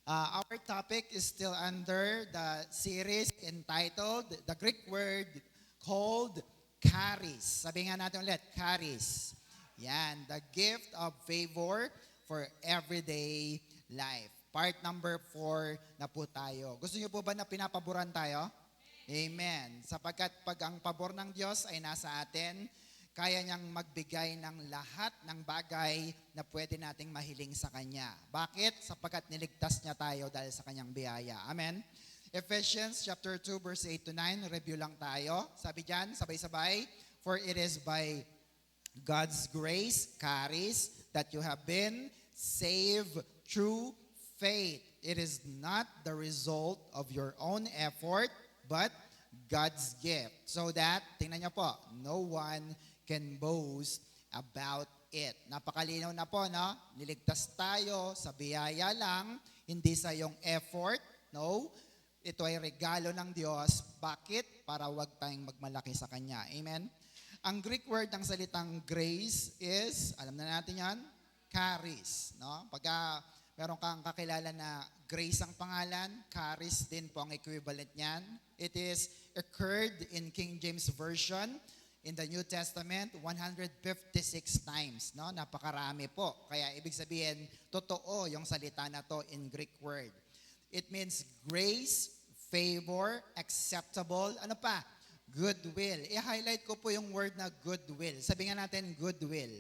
Our topic is still under the series entitled, the Greek word called charis. Sabi nga natin ulit, charis. Yan, the gift of favor for everyday life. Part number 4 na po tayo. Gusto niyo po ba na pinapaboran tayo? Amen. Sapagkat pag ang pabor ng Diyos ay nasa atin, kaya niyang magbigay ng lahat ng bagay na pwede nating mahiling sa Kanya. Bakit? Sapagkat niligtas niya tayo dahil sa Kanyang biyaya. Amen? Ephesians chapter 2 verse 8 to 9, review lang tayo. Sabi diyan, sabay-sabay, for it is by God's grace, charis, that you have been saved through faith. It is not the result of your own effort, but God's gift. So that, tingnan niyo po, no one can boast about it. Napakalinaw na po, no? Niligtas tayo sa biyaya lang, hindi sa iyong effort, no? Ito ay regalo ng Diyos. Bakit? Para wag tayong magmalaki sa Kanya. Amen? Ang Greek word ng salitang grace is, alam na natin yan, charis. No? Pagka meron kang kakilala na grace ang pangalan, charis din po ang equivalent niyan. It is occurred in King James Version in the New Testament 156 times. No? Napakarami po. Kaya ibig sabihin, totoo yung salita na to in Greek word. It means grace, favor, acceptable, ano pa? Goodwill. I-highlight ko po yung word na goodwill. Sabi nga natin, goodwill.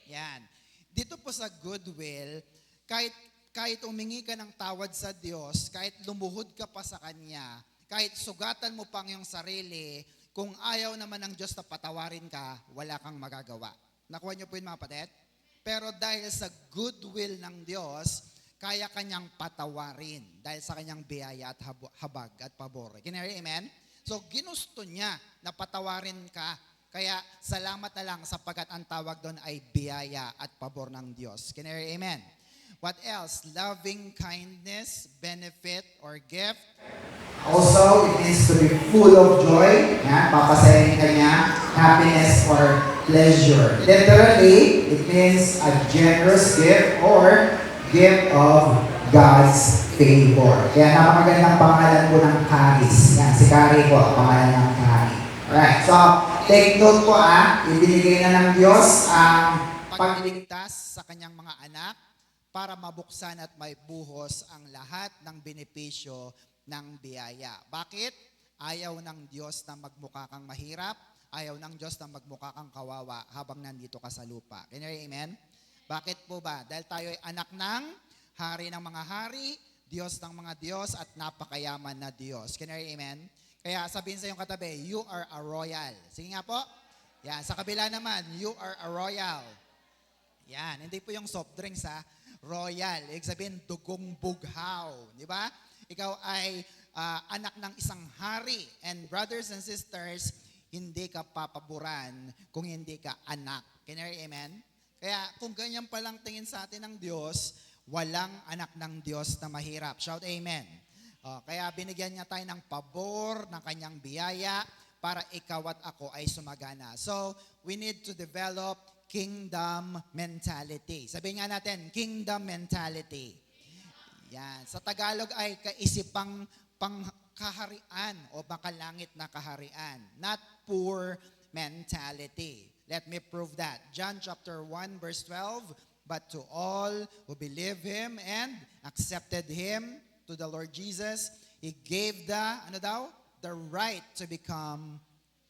Yan. Dito po sa goodwill, kahit umingi ka ng tawad sa Diyos, kahit lumuhod ka pa sa Kanya, kahit sugatan mo pang yung sarili, kung ayaw naman ng Diyos na patawarin ka, wala kang magagawa. Nakuha niyo po yun mga kapatid? Pero dahil sa goodwill ng Diyos, kaya kanyang patawarin dahil sa kanyang biyaya at habag at pabor. Kinari, amen? So, ginusto niya na patawarin ka. Kaya, salamat na lang sapagkat ang tawag doon ay biyaya at pabor ng Diyos. Kinari, amen? What else? Loving kindness, benefit, or gift. Also, it means to be full of joy. Yan, papasayahin ka niya. Happiness or pleasure. Literally, it means a generous gift or gift of God's favor. Kaya napakagandang pangalan po ng charis. Yan, si Kari po, pangalan ng Kari. Alright, so take note po ibinigay na ng Diyos ang pagliligtas sa kanyang mga anak para mabuksan at may buhos ang lahat ng benepisyo ng biyaya. Bakit? Ayaw ng Diyos na magmukha kang mahirap, ayaw ng Diyos na magmukha kang kawawa habang nandito ka sa lupa. Can you amen? Bakit po ba? Dahil tayo ay anak ng hari ng mga hari, Diyos ng mga Diyos, at napakayaman na Diyos. Can you amen? Kaya sabihin sa iyong katabi, you are a royal. Sige nga po. Yan, sa kabila naman, you are a royal. Yan, hindi po yung soft drinks royal. Ibig sabihin, dugong bughaw. Di ba? Ikaw ay anak ng isang hari. And brothers and sisters, hindi ka papaboran kung hindi ka anak. Can you hear amen? Kaya kung ganyan palang tingin sa atin ng Diyos, walang anak ng Diyos na mahirap. Shout amen. Kaya binigyan niya tayo ng pabor, ng kanyang biyaya, para ikaw at ako ay sumagana. So, we need to develop kingdom mentality. Sabihin nga natin, kingdom mentality. Yan. Sa Tagalog ay kaisipang pangkaharian o makalangit na kaharian. Not poor mentality. Let me prove that. John chapter 1 verse 12, but to all who believe Him and accepted Him, to the Lord Jesus, He gave the right to become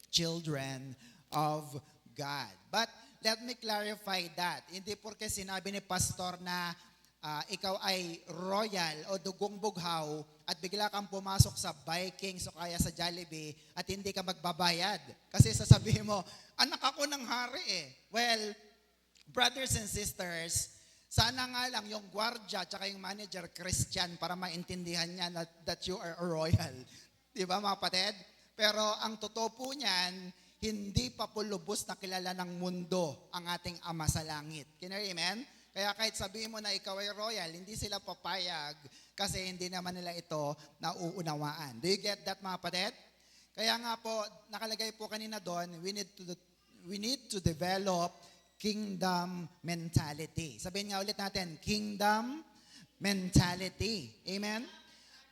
children of God. But let me clarify that. Hindi porke sinabi ni pastor na ikaw ay royal o dugong bughaw at bigla kang pumasok sa Vikings o kaya sa Jollibee at hindi ka magbabayad. Kasi sasabihin mo, anak ako ng hari Well, brothers and sisters, sana nga lang yung gwardya at yung manager Christian para maintindihan niya that you are a royal. Di ba mga kapatid? Pero ang totoo po niyan, hindi pa po lubos na kilala ng mundo ang ating Ama sa Langit. Can you amen? Kaya kahit sabihin mo na ikaw ay royal, hindi sila papayag kasi hindi naman nila ito nauunawaan. Do you get that mga kapatid? Kaya nga po, nakalagay po kanina doon, we need to develop kingdom mentality. Sabihin nga ulit natin, kingdom mentality. Amen?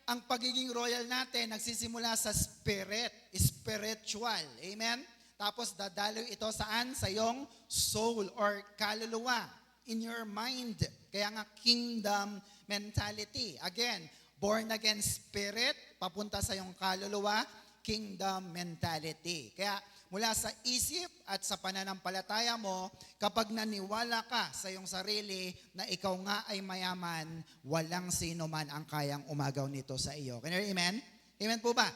Ang pagiging royal natin, nagsisimula sa spirit, spiritual. Amen? Tapos dadalo ito saan? Sa iyong soul or kaluluwa, in your mind. Kaya nga kingdom mentality. Again, born again spirit, papunta sa iyong kaluluwa, kingdom mentality. Kaya mula sa isip at sa pananampalataya mo, kapag naniwala ka sa iyong sarili na ikaw nga ay mayaman, walang sino man ang kayang umagaw nito sa iyo. Can you hear amen? Amen po ba?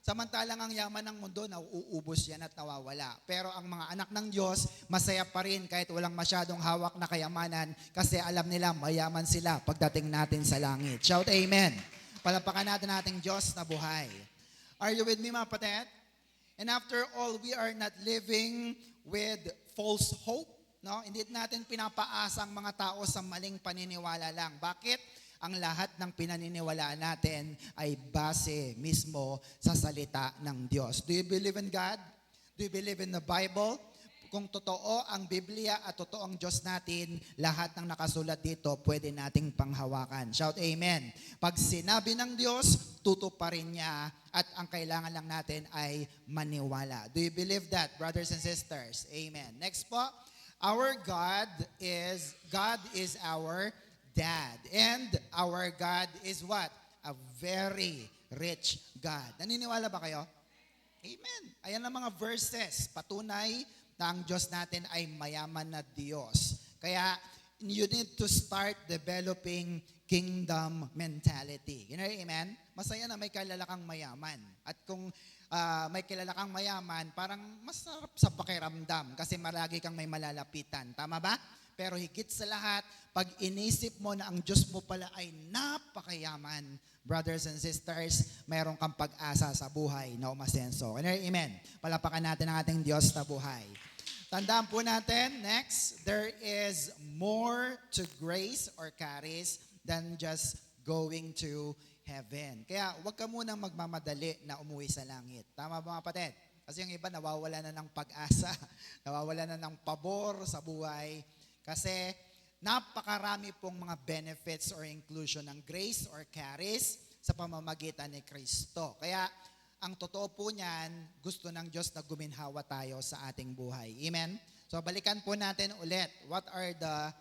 Samantalang ang yaman ng mundo, nauubos yan at nawawala. Pero ang mga anak ng Diyos, masaya pa rin kahit walang masyadong hawak na kayamanan kasi alam nila mayaman sila pagdating natin sa langit. Shout amen. Palapakan natin ating Diyos na buhay. Are you with me, mga kapatid? And after all, we are not living with false hope. No? Hindi natin pinapaasa ang mga tao sa maling paniniwala lang. Bakit? Ang lahat ng pinaniniwalaan natin ay base mismo sa salita ng Diyos. Do you believe in God? Do you believe in the Bible? Kung totoo ang Biblia at totoo ang Diyos natin, lahat ng nakasulat dito pwede nating panghawakan. Shout amen. Pag sinabi ng Diyos, tutuparin niya at ang kailangan lang natin ay maniwala. Do you believe that, brothers and sisters? Amen. Next po, our God is our Dad. And our God is what? A very rich God. Naniniwala ba kayo? Amen. Ayan ang mga verses. Patunay na ang Diyos natin ay mayaman na Diyos. Kaya, you need to start developing kingdom mentality. You know, amen? Masaya na may kilala kang mayaman. At kung may kilala kang mayaman, parang masarap sa pakiramdam kasi maragi kang may malalapitan. Tama ba? Pero higit sa lahat, pag inisip mo na ang Diyos mo pala ay napakayaman, brothers and sisters, mayroon kang pag-asa sa buhay na umasenso. Amen. Palapakan natin ang ating Diyos na buhay. Tandaan po natin, next, there is more to grace or charis than just going to heaven. Kaya huwag ka munang magmamadali na umuwi sa langit. Tama ba mga kapatid? Kasi yung iba nawawala na ng pag-asa, nawawala na ng pabor sa buhay. Kasi napakarami pong mga benefits or inclusion ng grace or charis sa pamamagitan ni Kristo. Kaya ang totoo po niyan, gusto ng Diyos na guminhawa tayo sa ating buhay. Amen? So balikan po natin ulit. What are the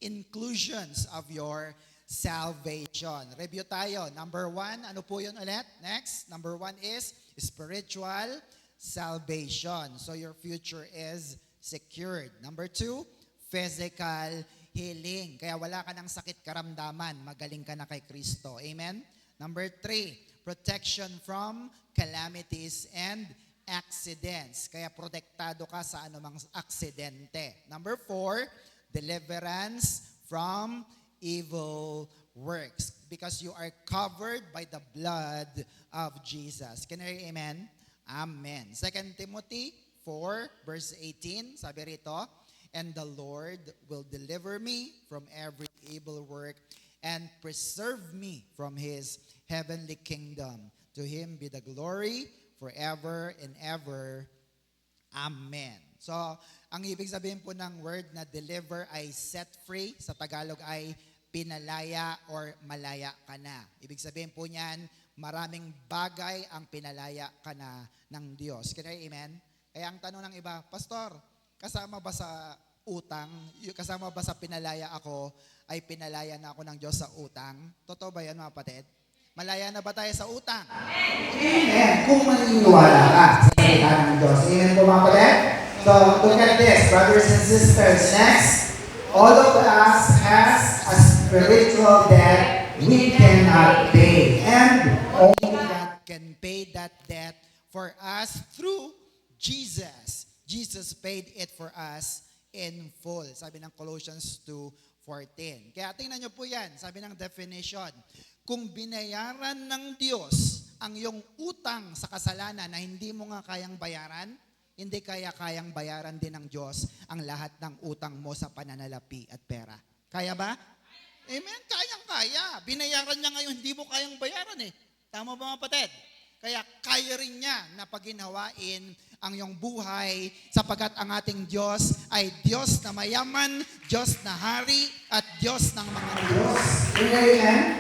inclusions of your salvation? Review tayo. Number 1, ano po yun ulit? Next, number 1 is spiritual salvation. So your future is secured. Number 2, physical healing. Kaya wala ka ng sakit karamdaman, magaling ka na kay Kristo. Amen? Number 3, protection from calamities and accidents. Kaya protektado ka sa anumang aksidente. Number 4, deliverance from evil works. Because you are covered by the blood of Jesus. Can you hear amen? Amen. 2 Timothy 4, verse 18, sabi rito, and the Lord will deliver me from every evil work and preserve me from His heavenly kingdom. To Him be the glory forever and ever. Amen. So, ang ibig sabihin po ng word na deliver ay set free. Sa Tagalog ay pinalaya or malaya ka na. Ibig sabihin po niyan, maraming bagay ang pinalaya ka na ng Diyos. Kaya amen? Kaya ang tanong ng iba, Pastor, kasama ba sa utang? Kasama ba sa pinalaya ako, ay pinalaya na ako ng Diyos sa utang? Totoo ba yan mga kapatid? Malaya na ba tayo sa utang? Amen. Kung maniniwala ka sa salita ng Diyos. Amen po mga kapatid? So, look at this, brothers and sisters. Next, all of us has a spiritual debt we cannot pay. And only God can pay that debt for us through Jesus. Jesus paid it for us in full. Sabi ng Colossians 2:14. Kaya tingnan nyo po yan. Sabi ng definition, kung binayaran ng Diyos ang iyong utang sa kasalanan na hindi mo nga kayang bayaran, hindi kayang bayaran din ng Diyos ang lahat ng utang mo sa pananalapi at pera. Kaya ba? Amen? Kayang-kaya. Binayaran niya ngayon, hindi mo kayang bayaran eh. Tama ba mga kapatid? Kaya kaya rin niya na paginawain ang iyong buhay sapagat ang ating Diyos ay Diyos na mayaman, Diyos na hari, at Diyos ng mga Diyos. Amen?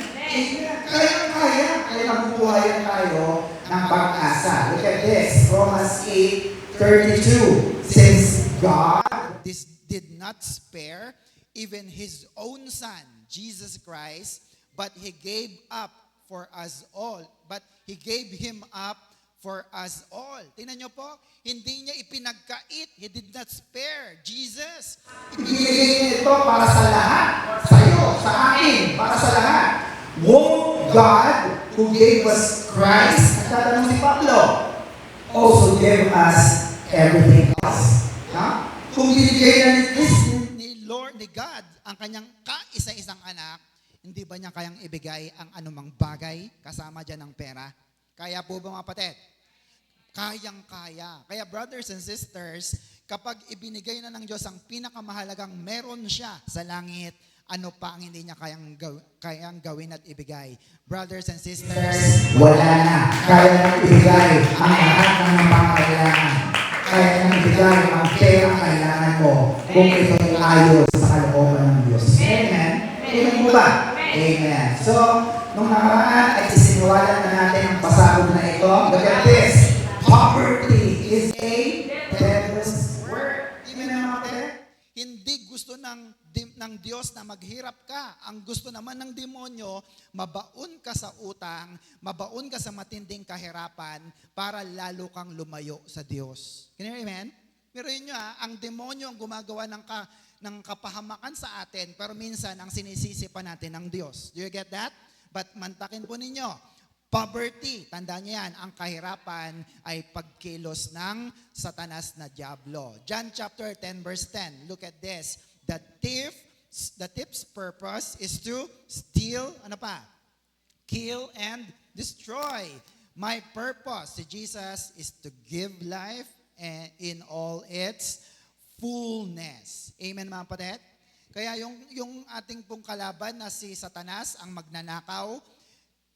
Kaya mabubuhayan tayo ng pag-asa. Look at this, Romans 8:32. Since God This did not spare even His own Son, Jesus Christ, but He gave up for us all. But He gave Him up for us all. Tingnan niyo po, hindi niya ipinagkait. He did not spare Jesus. ibinigay niya ito para sa lahat, sa iyo, sa akin, para sa lahat. Won't God, who gave us Christ, nagtatanong si Pablo, also give us everything else? Ha? Kung binigay na ni Kristo, Ni God, ang kanyang kaisa-isang anak, hindi ba niya kayang ibigay ang anumang bagay kasama dyan ng pera? Kaya po ba mga kapatid? Kayang-kaya. Kaya brothers and sisters, kapag ibinigay na ng Diyos ang pinakamahalagang meron siya sa langit, ano pa ang hindi niya kayang gawin at ibigay? Brothers and sisters, wala na. Kaya nang ibigay ang lahat ng mga pangangailangan. Kaya nang ibigay ang pera ang kailangan mo kung ito ay ayos sa kalooban ng Diyos. Amen? Amen po ba? Amen. So, nung nakaraan ay isiniwalan na natin ang pasabog na ito. Look at this. Poverty is a devil's work. Amen mga kapatid? Hindi gusto ng Diyos na maghirap ka. Ang gusto naman ng demonyo, mabaon ka sa utang, mabaon ka sa matinding kahirapan para lalo kang lumayo sa Diyos. Can you hear, amen? Pero yun nyo ang demonyo ang gumagawa ng kapahamakan sa atin, pero minsan ang sinisisi pa natin ng Diyos. Do you get that? But mantakin po ninyo, poverty, tandaan niyo yan, ang kahirapan ay pagkilos ng satanas na diablo. John chapter 10 verse 10, look at this. The thief's purpose is to steal, kill and destroy. My purpose, si Jesus, is to give life in all its fullness. Amen mga kapatid? Kaya yung ating pong kalaban na si Satanas, ang magnanakaw,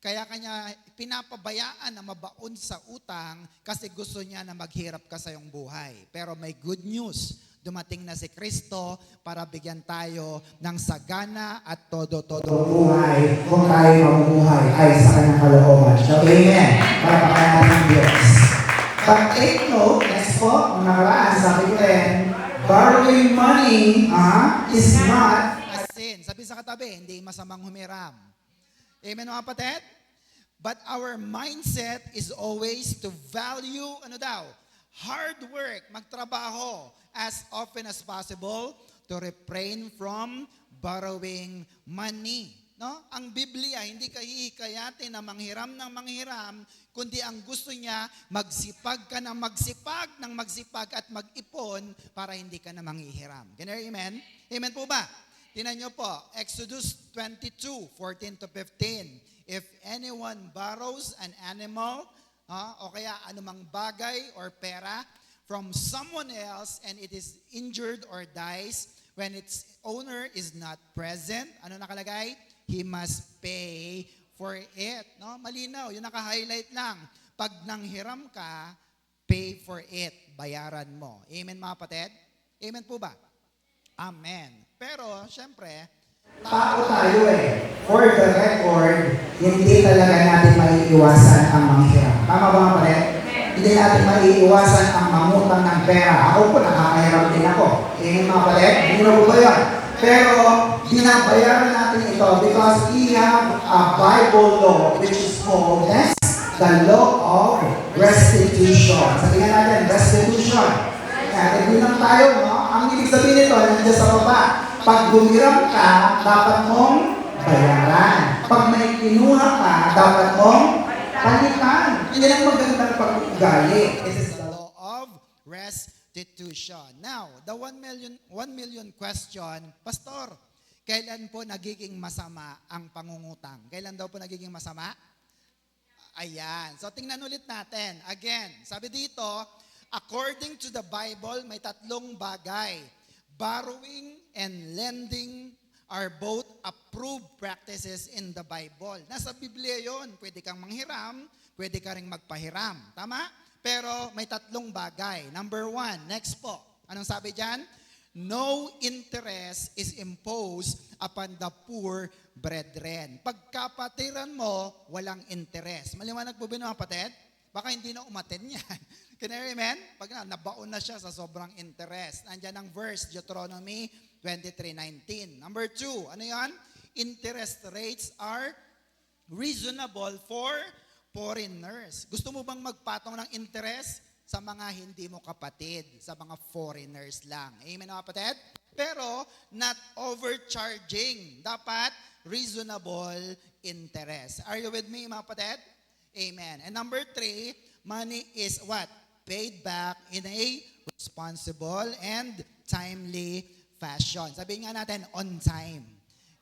kaya kanya pinapabayaan na mabaon sa utang kasi gusto niya na maghirap ka sa iyong buhay. Pero may good news. Dumating na si Kristo para bigyan tayo ng sagana at todo-todo buhay kung tayo mabubuhay ay sa kanyang kalooban. So, amen. Para pakalanan ng Diyos. But take note, next po, nung nakaraan, sabi ko rin, borrowing money is not a sin. Sabi sa katabi, hindi masamang humiram. Amen mga kapatid? But our mindset is always to value, hard work, magtrabaho as often as possible to refrain from borrowing money. No? Ang Biblia, hindi ka hihikayatin na manghiram ng manghiram, kundi ang gusto niya, magsipag ka ng magsipag at mag-ipon para hindi ka na manghihiram. Can you hear, amen? Amen po ba? Tingnan niyo po, Exodus 22:14-15. If anyone borrows an animal, o kaya anumang bagay or pera from someone else and it is injured or dies when its owner is not present, ano nakalagay? He must pay for it. No? Malinaw, yung naka-highlight lang. Pag nanghiram ka, pay for it. Bayaran mo. Amen mga kapatid? Amen po ba? Amen. Pero, syempre, tao tayo eh. For the record, hindi talaga natin maiiwasan ang manghiram. Tama ba mga pare? Hindi natin maiiwasan ang mangutang ng pera. Ako po, nakakahiram din ako. Mga pare, hindi na po ba yan? Pero, binabayaran natin ito because we have a Bible law which is called the law of restitution. Sabihin natin, restitution. Kaya, hindi lang tayo, no? Ang ibig sabihin nito, nandiyan sa baba. Pag humiram ka, dapat mong bayaran. Pag may kinuha ka, dapat mong palitan. Hindi lang magandang pag-ugali. This is the law of restitution. Now, the 1 million question, Pastor, kailan po nagiging masama ang pangungutang? Kailan daw po nagiging masama? Ayan. So, tingnan ulit natin. Again, sabi dito, according to the Bible, may tatlong bagay. Borrowing and lending are both approved practices in the Bible. Nasa Biblia yon. Pwede kang manghiram, pwede ka ring magpahiram. Tama? Pero may tatlong bagay. Number 1, next po. Anong sabi dyan? No interest is imposed upon the poor brethren. Pagkapatiran mo, walang interest. Maliwanag po ba mga kapatid? Baka hindi na umaten yan. Can you amen? Pag nabaon na siya sa sobrang interest. Nandiyan ang verse, Deuteronomy 23:19. Number 2, ano yan? Interest rates are reasonable for foreigners. Gusto mo bang magpatong ng interest? Sa mga hindi mo kapatid, sa mga foreigners lang. Amen mga kapatid? Pero not overcharging. Dapat reasonable interest. Are you with me mga kapatid? Amen. And number 3, money is what? Paid back in a responsible and timely fashion. Sabihin nga natin, on time.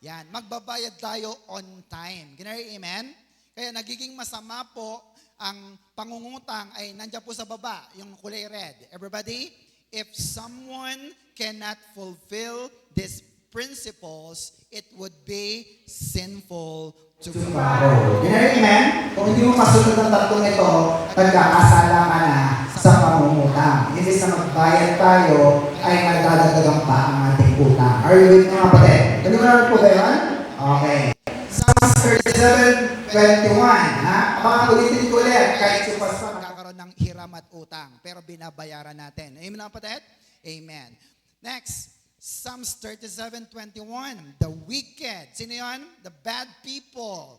Yan, magbabayad tayo on time. Ginari, amen? Kaya nagiging masama po ang pangungutang ay nandiyan po sa baba, yung kulay red. Everybody, if someone cannot fulfill these principles, it would be sinful to Tumbaho. Amen? Kung hindi mo masunod ang tatlong ito, nagkakasala ka na sa pangungutang. Imbis na magbayad tayo, ay nagdadagdagan pa ang ating utang. Are you with me mga kapatid? Nalimunan po ba yan? Okay. Psalms 37:21. Ha? Baka ulitin ko ulit. Kahit supasama. magkakaroon ng hiram at utang, pero binabayaran natin. Amen mga kapatid? Amen. Next, Psalms 37:21. The wicked, sino yun? The bad people,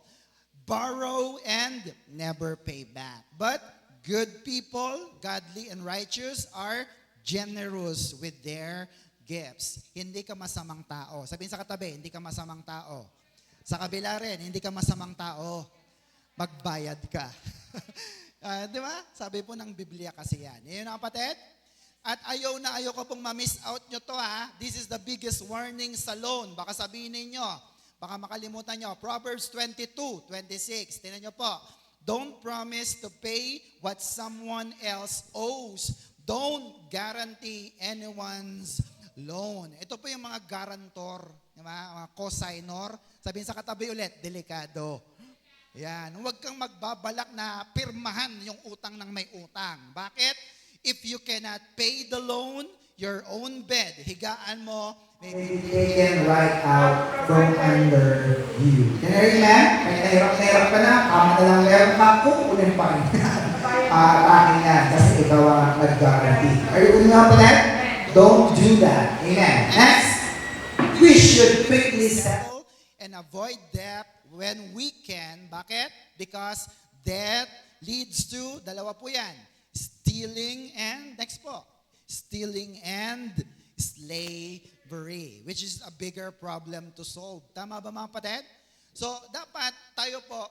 borrow and never pay back. But good people, godly and righteous, are generous with their gifts. Hindi ka masamang tao. Sabihin sa katabi, hindi ka masamang tao. Sa kabila rin, hindi ka masamang tao. Magbayad ka. Di ba? Sabi po ng Biblia kasi yan. Yun ang kapatid. At ayaw na ayaw ko pong ma-miss out nyo to ha. This is the biggest warning sa loan. Baka sabihin ninyo, baka makalimutan nyo. Proverbs 22:26. Tingnan nyo po. Don't promise to pay what someone else owes. Don't guarantee anyone's loan. Ito po yung mga guarantor, mga co-signor. Sabihin sa katabi ulit, delikado. Yan. Huwag kang magbabalak na pirmahan yung utang ng may utang. Bakit? If you cannot pay the loan, your own bed, higaan mo, May be taken right out from under you. Amen? May nahirap ka na, kama na lang meron ka, kukunin pa rin. Akin yan, kasi ikaw ang nag-guarantee. Are you with me up on that? Don't do that. Amen. Next, we should quickly settle. and avoid debt when we can. Bakit? Because debt leads to, dalawa po yan, stealing and, next po, stealing and slavery, which is a bigger problem to solve. Tama ba mga kapatid? So, dapat tayo po,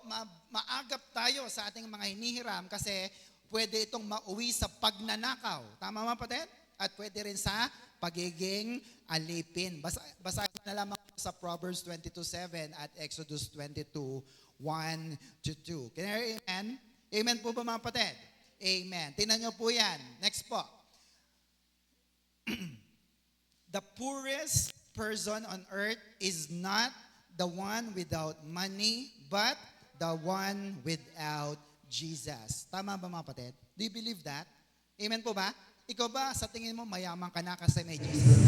maagap tayo sa ating mga hinihiram kasi pwede itong mauwi sa pagnanakaw. Tama mga kapatid? At pwede rin sa pagiging alipin. Basahin na lamang sa Proverbs 22:7 at Exodus 22:1-2. Can you hear amen? Amen po ba mga kapatid? Amen. Tingnan nyo po yan. Next po. The poorest person on earth is not the one without money, but the one without Jesus. Tama ba mga kapatid? Do you believe that? Amen po ba? Ikaw ba, sa tingin mo, mayaman ka na kasi may Jesus?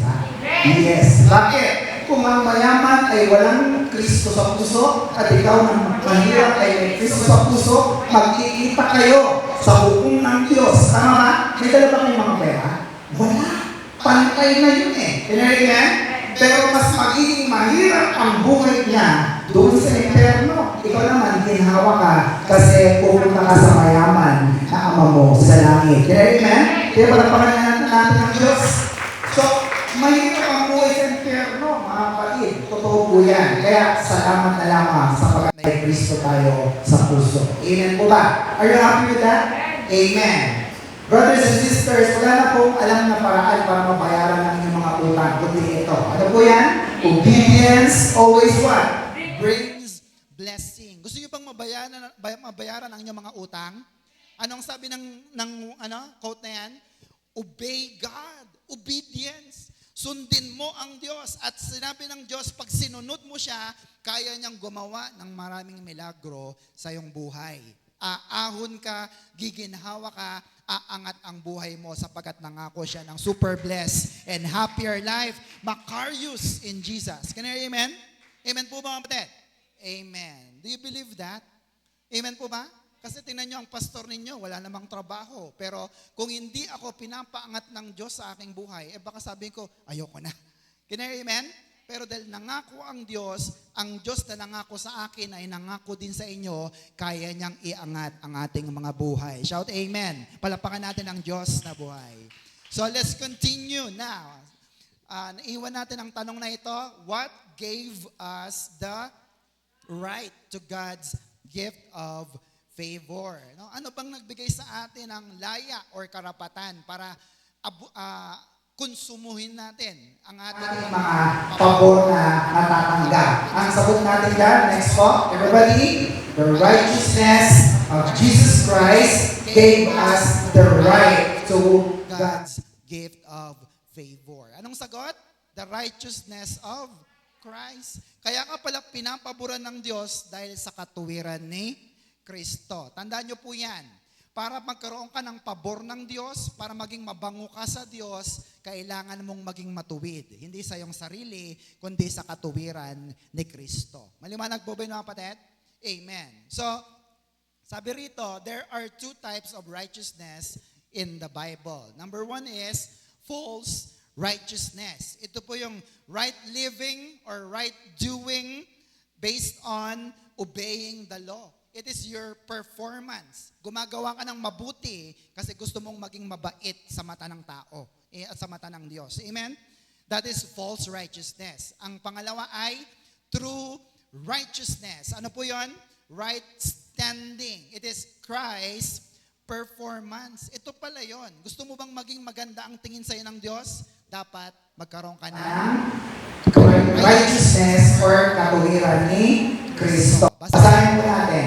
Yes. Bakit? Kung ang mayaman ay walang Kristo sa puso at ikaw ng mahirap ay may Kristo sa puso, magkikita kayo sa hukom ng Diyos. Tama ba? May dala ba kayong mga pera? Wala. Pantay na yun eh. Pinarigan? Pero mas magiging mahirap ang buhay niya doon sa impyerno. Ikaw naman, ginhawa ka kasi pupunta ka sa mayaman na ama mo sa langit. Pinarigan? Kaya palapakan natin ang Diyos. So, mahirap ang buhay sa impyerno, mga kapatid. Totoo po yan. Kaya salamat na lamang sa pagkakay Kristo tayo sa puso. Amen po ba? Are you happy with that? Amen. Brothers and sisters, wala na pong alam na paraan para mabayaran ng inyong mga utang. Kundi ito. Ano po yan? Obedience always what? Brings blessing. Gusto niyo bang mabayaran ang inyong mga utang? Anong sabi ng quote na yan? Obey God. Obedience. Sundin mo ang Diyos. At sinabi ng Diyos, pag sinunod mo siya, kaya niyang gumawa ng maraming milagro sa iyong buhay. aahon ka, giginhawa ka, aangat ang buhay mo sapagkat nangako siya ng super blessed and happier life. Macarius in Jesus. Can you hear amen? Amen po ba mga kapatid? Amen. Do you believe that? Amen po ba? Kasi tingnan nyo ang pastor ninyo, wala namang trabaho. Pero kung hindi ako pinapaangat ng Diyos sa aking buhay, baka sabihin ko, ayoko na. Can you hear amen? Pero dahil nangako ang Diyos na nangako sa akin ay nangako din sa inyo, kaya niyang iangat ang ating mga buhay. Shout amen. Palapakan natin ang Diyos na buhay. So let's continue now. Naiwan natin ang tanong na ito, what gave us the right to God's gift of favor? No? Ano bang nagbigay sa atin ng laya or karapatan para konsumuhin natin ang ating mga pabor na natatanggap. Ang sagot natin dyan, next po, everybody, the righteousness of Jesus Christ gave us the right to God's gift of favor. Anong sagot? The righteousness of Christ. Kaya ka pala pinapaboran ng Diyos dahil sa katuwiran ni Kristo. Tandaan nyo po yan. Para magkaroon ka ng pabor ng Diyos, para maging mabango ka sa Diyos, kailangan mong maging matuwid. Hindi sa iyong sarili, kundi sa katuwiran ni Kristo. Maliwanag po ba yun mga kapatid? Amen. So, sabi rito, there are two types of righteousness in the Bible. Number one is false righteousness. Ito po yung right living or right doing based on obeying the law. It is your performance. Gumagawa ka ng mabuti kasi gusto mong maging mabait sa mata ng tao at sa mata ng Diyos. Amen? That is false righteousness. Ang pangalawa ay true righteousness. Ano po yon? Right standing. It is Christ's performance. Ito pala yon. Gusto mo bang maging maganda ang tingin sa'yo ng Diyos? Dapat magkaroon ka ng righteousness or katuwiran ni Kristo. Basahin po natin.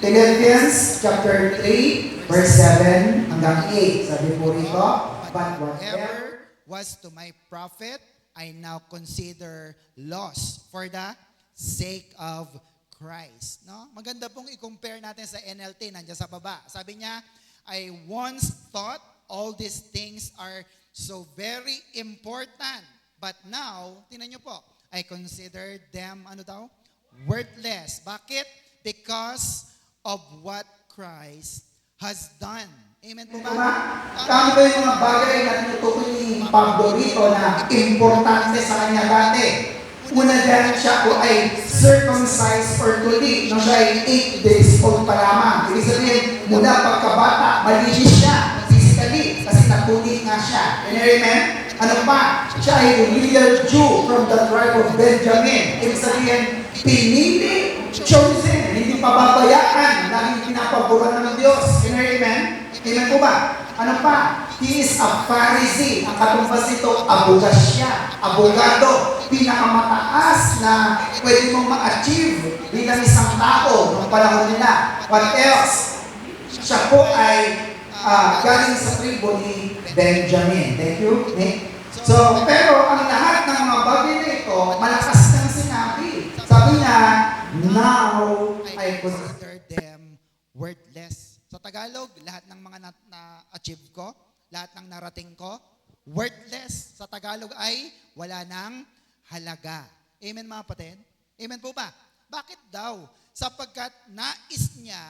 Philippians chapter 3, verse 7 hanggang 8. Sabi po rito, but whatever was to my profit, I now consider loss for the sake of Christ. No? Maganda pong i-compare natin sa NLT, nandiyan sa baba. Sabi niya, I once thought all these things are so very important. But now, tingnan niyo po, I consider them, worthless. Bakit? Because of what Christ has done. Amen po ba? Kami ba yung mga bagay na tinutukoy ni Pablo rito na importante sa kanya dati? Una dyan, siya po ay circumcised or tuli nung siya ay 8 days old pa lamang. Ibig sabihin, mula pagkabata, malinis siya physically kasi natuli nga siya. Amen? Ano pa? Siya ay real Jew from the tribe of Benjamin. Ibig sabihin, pinili, chosen, hindi pababayaan, laging pinapaboran ng Diyos. Amen? Amen po ba? Ano pa? He is a Pharisee. Ang katumbas nito, abugas siya. Abogado. Pinakamataas na pwede mong ma-achieve bilang isang tao noong panahon nila. What else? Siya po ay galing sa tribo ni Benjamin. Thank you, Nick. So, pero ang lahat ng mga bagay na ito, malakas nang sinabi. Sabi niya, now I consider them worthless. Sa Tagalog, lahat ng mga na-achieve ko, lahat ng narating ko, worthless. Sa Tagalog ay wala nang halaga. Amen mga kapatid? Amen po ba? Bakit daw? Sapagkat nais niya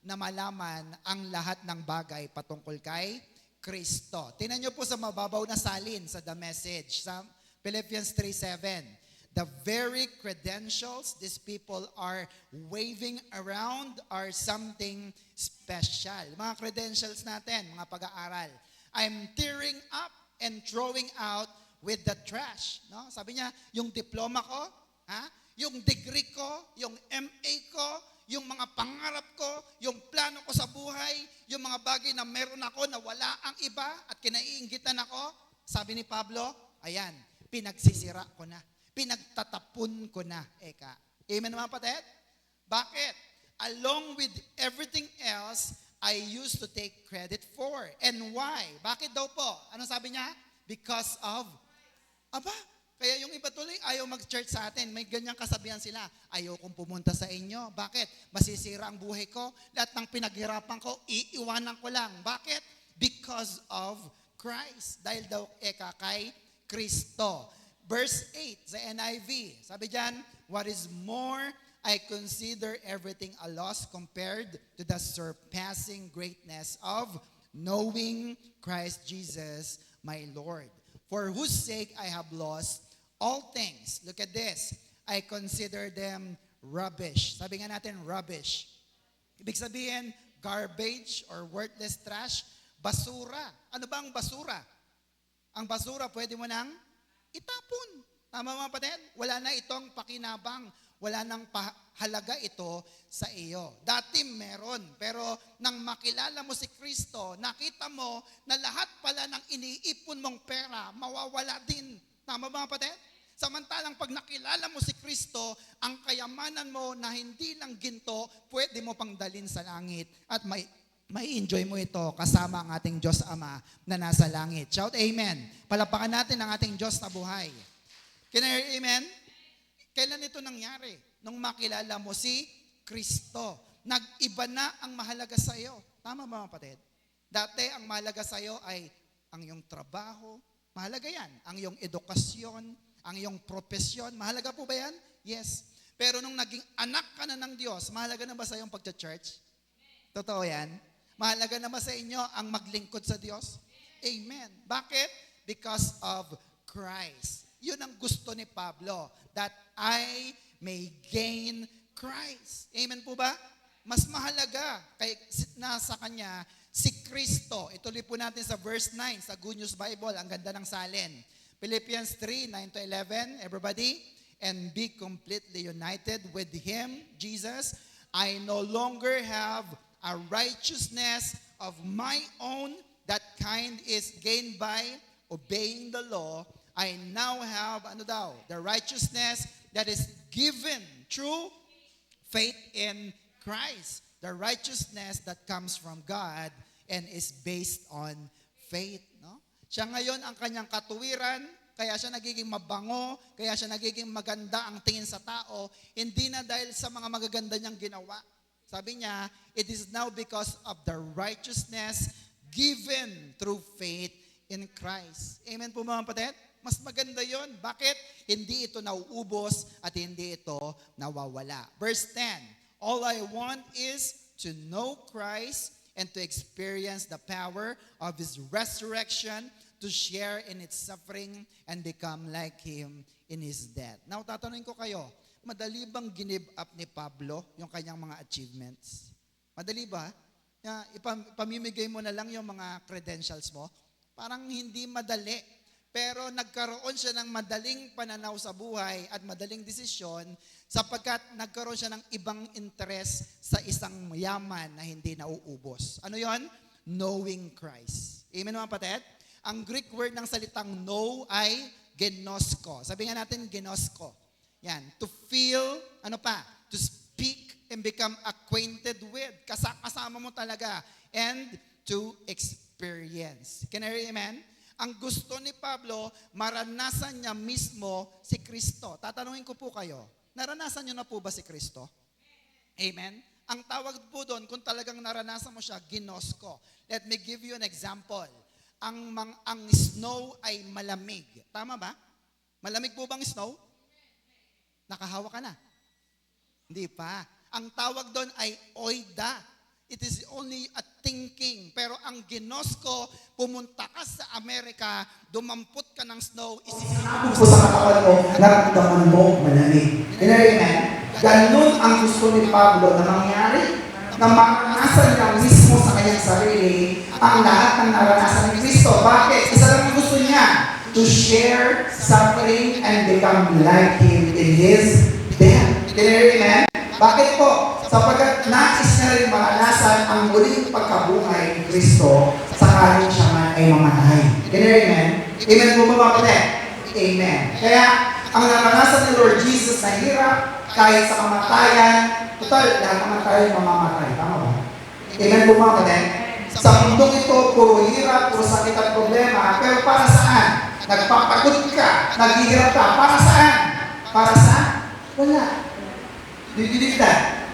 na malaman ang lahat ng bagay patungkol kay Kristo. Tingnan niyo po sa mababaw na salin sa The Message, sa Philippians 3:7. The very credentials these people are waving around are something special. Mga credentials natin, mga pag-aaral. I'm tearing up and throwing out with the trash. No? Sabi niya, yung diploma ko, yung degree ko, yung MA ko, yung mga pangarap ko, yung plano ko sa buhay, yung mga bagay na meron ako na wala ang iba at kinaiinggitan ako, sabi ni Pablo, ayan, pinagsisira ko na. Pinagtatapon ko na, eka. Amen mga kapatid? Bakit? Along with everything else, I used to take credit for. And why? Bakit daw po? Ano sabi niya? Because of, Kaya yung iba tuloy, ayaw mag-church sa atin. May ganyang kasabihan sila, ayaw kong pumunta sa inyo. Bakit? Masisira ang buhay ko. Lahat ng pinaghirapan ko, iiwanan ko lang. Bakit? Because of Christ. Dahil daw eka kay Kristo. Verse 8 sa NIV. Sabi dyan, what is more, I consider everything a loss compared to the surpassing greatness of knowing Christ Jesus, my Lord. For whose sake I have lost all things. Look at this. I consider them rubbish. Sabi nga natin, rubbish. Ibig sabihin, garbage or worthless trash, basura. Ano ba ang basura? Ang basura, pwede mo nang itapon. Tama mga kapatid? Wala na itong pakinabang. Wala nang halaga ito sa iyo. Dati meron, pero nang makilala mo si Kristo, nakita mo na lahat pala ng iniipon mong pera, mawawala din. Tama ba mga kapatid? Samantalang pag nakilala mo si Kristo, ang kayamanan mo na hindi lang ginto, pwede mo pang dalin sa langit at may enjoy mo ito kasama ang ating Diyos Ama na nasa langit. Shout amen. Palapakan natin ang ating Diyos na buhay. Can I hear amen? Kailan ito nangyari? Nung makilala mo si Kristo. Nag-iba na ang mahalaga sa iyo. Tama ba mga kapatid? Dati ang mahalaga sa iyo ay ang iyong trabaho. Mahalaga yan. Ang iyong edukasyon, ang iyong propesyon. Mahalaga po ba yan? Yes. Pero nung naging anak ka na ng Diyos, mahalaga na ba sa iyong pagcha-church? Totoo yan? Mahalaga na ba sa inyo ang maglingkod sa Diyos? Amen. Bakit? Because of Christ. Yun ang gusto ni Pablo, that I may gain Christ. Amen po ba? Mas mahalaga kay nasa kanya si Kristo. Ituloy po natin sa verse 9 sa Good News Bible. Ang ganda ng salin. Philippians 3, 9-11. Everybody, and be completely united with Him, Jesus. I no longer have a righteousness of my own. That kind is gained by obeying the law. I now have, the righteousness that is given through faith in Christ. The righteousness that comes from God and is based on faith. No? Siya ngayon ang kanyang katuwiran, kaya siya nagiging mabango, kaya siya nagiging maganda ang tingin sa tao, hindi na dahil sa mga magaganda niyang ginawa. Sabi niya, it is now because of the righteousness given through faith in Christ. Amen po mga kapatid? Mas maganda yon. Bakit? Hindi ito nauubos at hindi ito nawawala. Verse 10, all I want is to know Christ and to experience the power of His resurrection, to share in its suffering and become like Him in His death. Now, tatanungin ko kayo, madali bang give up ni Pablo yung kanyang mga achievements? Madali ba? Ipamimigay mo na lang yung mga credentials mo? Parang hindi madali. Pero nagkaroon siya ng madaling pananaw sa buhay at madaling desisyon sapagkat nagkaroon siya ng ibang interest sa isang yaman na hindi nauubos. Ano yon? Knowing Christ. Amen mga kapatid? Ang Greek word ng salitang know ay ginosko. Sabi nga natin ginosko. Yan. To feel, to speak and become acquainted with. Kasama mo talaga. And to experience. Can I hear amen? Ang gusto ni Pablo, maranasan niya mismo si Kristo. Tatanungin ko po kayo, naranasan niyo na po ba si Kristo? Amen? Ang tawag po doon, kung talagang naranasan mo siya, ginosko. Let me give you an example. Ang snow ay malamig. Tama ba? Malamig po bang snow? Nakahawa ka na? Hindi pa. Ang tawag doon ay oida. It is only a thinking. Pero ang ginosko, pumunta ka sa Amerika, dumampot ka ng snow, Sinabi ko sa katawan mo, naramdaman mo malamig. Amen? Ganun ang gusto ni Pablo na mangyari, na maranasan niya mismo sa kanyang sarili ang lahat ng naranasan ni Kristo. Bakit? Isa lang ang gusto niya, to share suffering and become like Him in His death. Amen? Bakit po? Sapagkat nais niya rin maranasan ang muling pagkabuhay ni Kristo sakaling siya man ay mamatay. Amen? Amen po ba mga kapatid? Amen. Kaya, ang naranasan ni Lord Jesus na hirap, kahit sa kamatayan, total, lahat naman tayo mamamatay. Tama ba? Amen po mga kapatid? Sa mundong ito, puro hirap, puro sakit at problema. Pero para saan? Nagpapagod ka, naghihirap ka. Para saan? Para saan? Wala. Do you believe that?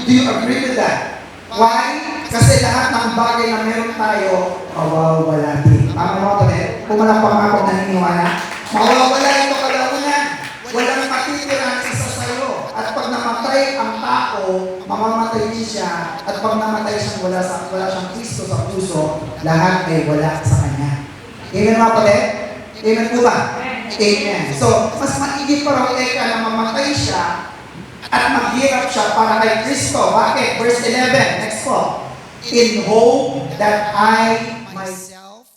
Do you agree with that? Why? Kasi lahat ng bagay na meron tayo, mawawala din. Tama mo ito eh? Pumalakpang ako naniniwala. Mawawala ito kalaunan. Walang matitira ang isa sa'yo. At pag namatay ang tao, mamamatay din siya. At pag namatay siyang wala siyang Kristo sa puso, lahat ay wala sa Kanya. Amen mga kapatid? Amen po ba? Amen. So, mas maigit pa raw eka na mamatay siya at maghirap siya para kay Kristo. Bakit? Verse 11, next po. In hope that I myself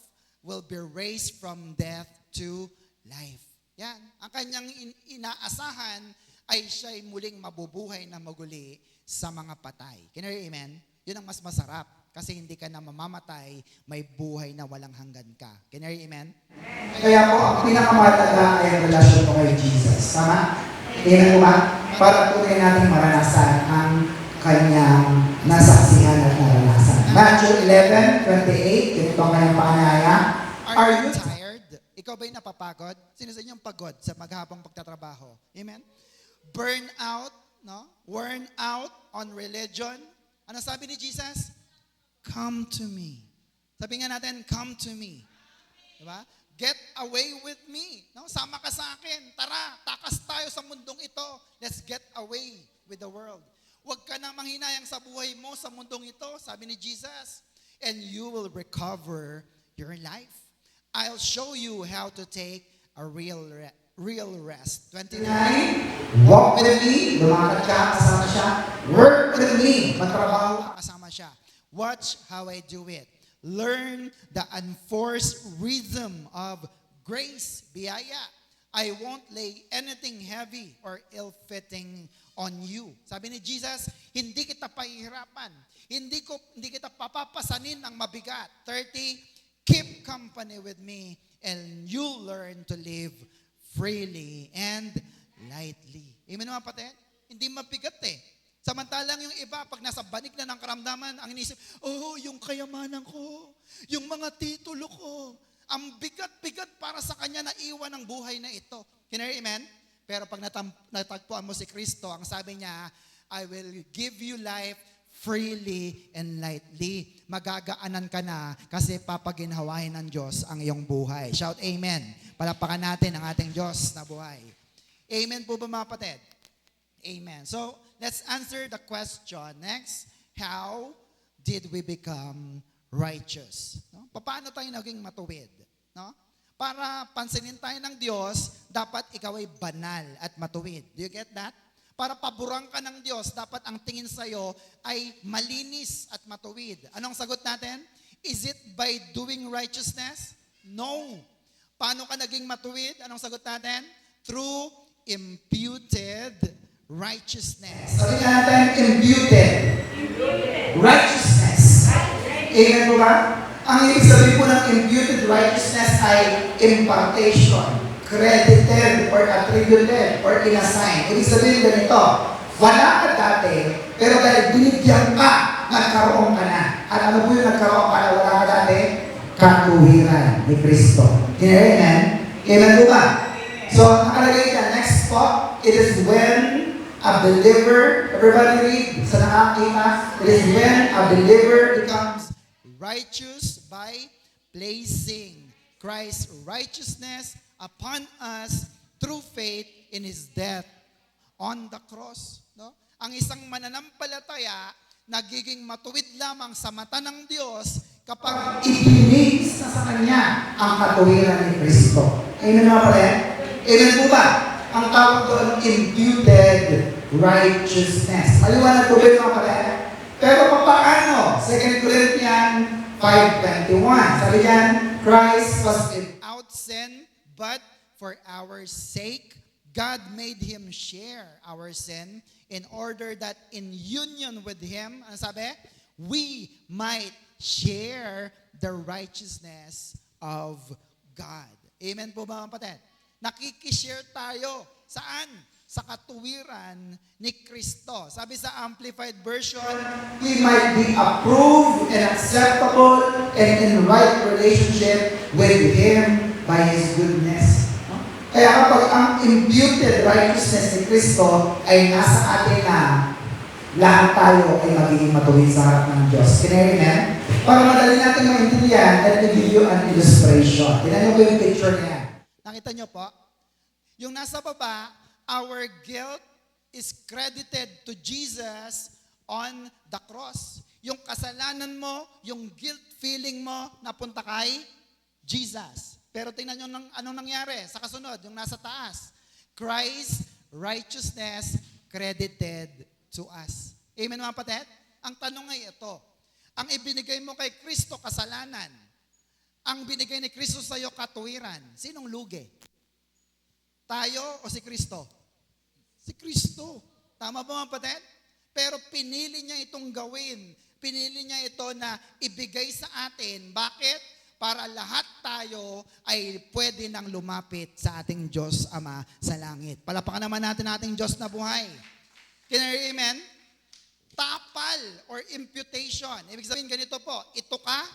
will be raised from death to life. Yan. Ang kanyang inaasahan ay siya'y muling mabubuhay na maguli sa mga patay. Can you hear amen? Yun ang mas masarap. Kasi hindi ka na mamamatay, may buhay na walang hanggan ka. Can you hear amen? Kaya po, ang pinakamahalaga ay ang relasyon mo kay Jesus. Tama? Amen po ba? Para tunay natin maranasan ang kanyang nasaksihan at naranasan. Matthew 11:28, ito ang kanyang paanyaya. Are you tired? Ikaw ba'y napapagod? Sino sa inyong pagod sa maghabang pagtatrabaho? Amen? Burn out, no? Worn out on religion. Ano sabi ni Jesus? Come to me. Sabi nga natin, come to me. Diba? Get away with me. No? Sama ka sa akin. Tara, takas tayo sa mundong ito. Let's get away with the world. Huwag ka nang manghinayang sa buhay mo sa mundong ito, sabi ni Jesus. And you will recover your life. I'll show you how to take a real rest. 29. Walk with me. Lumakad ka, kasama siya. Work with me. Matrabaho. Kasama siya. Watch how I do it. Learn the unforced rhythm of grace, biyaya. I won't lay anything heavy or ill-fitting on you. Sabi ni Jesus, hindi kita pahihirapan. Hindi kita papapasanin ng mabigat. 30, keep company with me and you'll learn to live freely and lightly. Amen mga kapatid? Hindi mabigat eh. Samantalang yung iba, pag nasa banig na ng karamdaman, ang inisip, yung kayamanan ko, yung mga titulo ko, ang bigat-bigat para sa kanya na iwan ang buhay na ito. Can you hear amen? Pero pag natagpuan mo si Kristo, ang sabi niya, I will give you life freely and lightly. Magagaanan ka na kasi papaginhawain ng Diyos ang iyong buhay. Shout amen. Palapakan natin ang ating Diyos na buhay. Amen po ba mga kapatid? Amen. So, let's answer the question next. How did we become righteous? No? Paano tayo naging matuwid? No? Para pansinin tayo ng Diyos, dapat ikaw ay banal at matuwid. Do you get that? Para paborang ka ng Diyos, dapat ang tingin sa'yo ay malinis at matuwid. Anong sagot natin? Is it by doing righteousness? No. Paano ka naging matuwid? Anong sagot natin? Through imputed righteousness. Sabi natin, imputed. Righteousness. Amen po ba? Ang ibig sabihin po ng imputed righteousness ay impartation, credited or attributed or inassigned. Ibig sabihin ganito, wala ka dati, pero dahil binigyan ka, nagkaroon ka na. At ano po yung nagkaroon ka na wala ka dati? Katuwiran ni Kristo. Amen? Amen po ba? So, nakalagay dyan, next po, it is when a believer, everybody read, sa nakakita, it is when a believer becomes righteous by placing Christ's righteousness upon us through faith in His death on the cross. No? Ang isang mananampalataya, nagiging matuwid lamang sa mata ng Diyos kapag ibinis na sa Kanya ang katuwiran ni Kristo. Amen mga pala? Amen po ba? Ang tawag doon, imputed righteousness. Maliwanag po ba yung mga pala? Pero paano? 2 Corinthians 5:21. Sabi diyan, Christ was without sin, but for our sake, God made Him share our sin in order that in union with Him, ano sabi? We might share the righteousness of God. Amen po ba mga kapatid? Nakikishare tayo. Saan? sa katuwiran ni Kristo. Sabi sa Amplified Version, He might be approved and acceptable and in right relationship with Him by His goodness. No? Kaya kapag ang imputed righteousness ni Kristo ay nasa atin na, lahat tayo ay magiging matuwid sa harap ng Diyos. Can you amen? Para madali natin maintindihan, let me give you an illustration. Tignan niyo po yung picture niya. nakita nyo po? Yung nasa baba, our guilt is credited to Jesus on the cross. Yung kasalanan mo, yung guilt feeling mo, napunta kay Jesus. Pero tingnan nyo anong nangyari sa kasunod, yung nasa taas. Christ's righteousness credited to us. Amen mga kapatid? Ang tanong ay ito, ang ibinigay mo kay Kristo kasalanan, ang binigay ni Kristo sa iyo katuwiran, sinong lugi? Tayo o si Kristo? Si Kristo. Tama ba mga kapatid? Pero pinili niya itong gawin. Pinili niya ito na ibigay sa atin. Bakit? Para lahat tayo ay pwede nang lumapit sa ating Diyos Ama sa langit. Palapakan naman natin ating Diyos na buhay. Can you hear amen? Tapal or imputation. Ibig sabihin ganito po, ito ang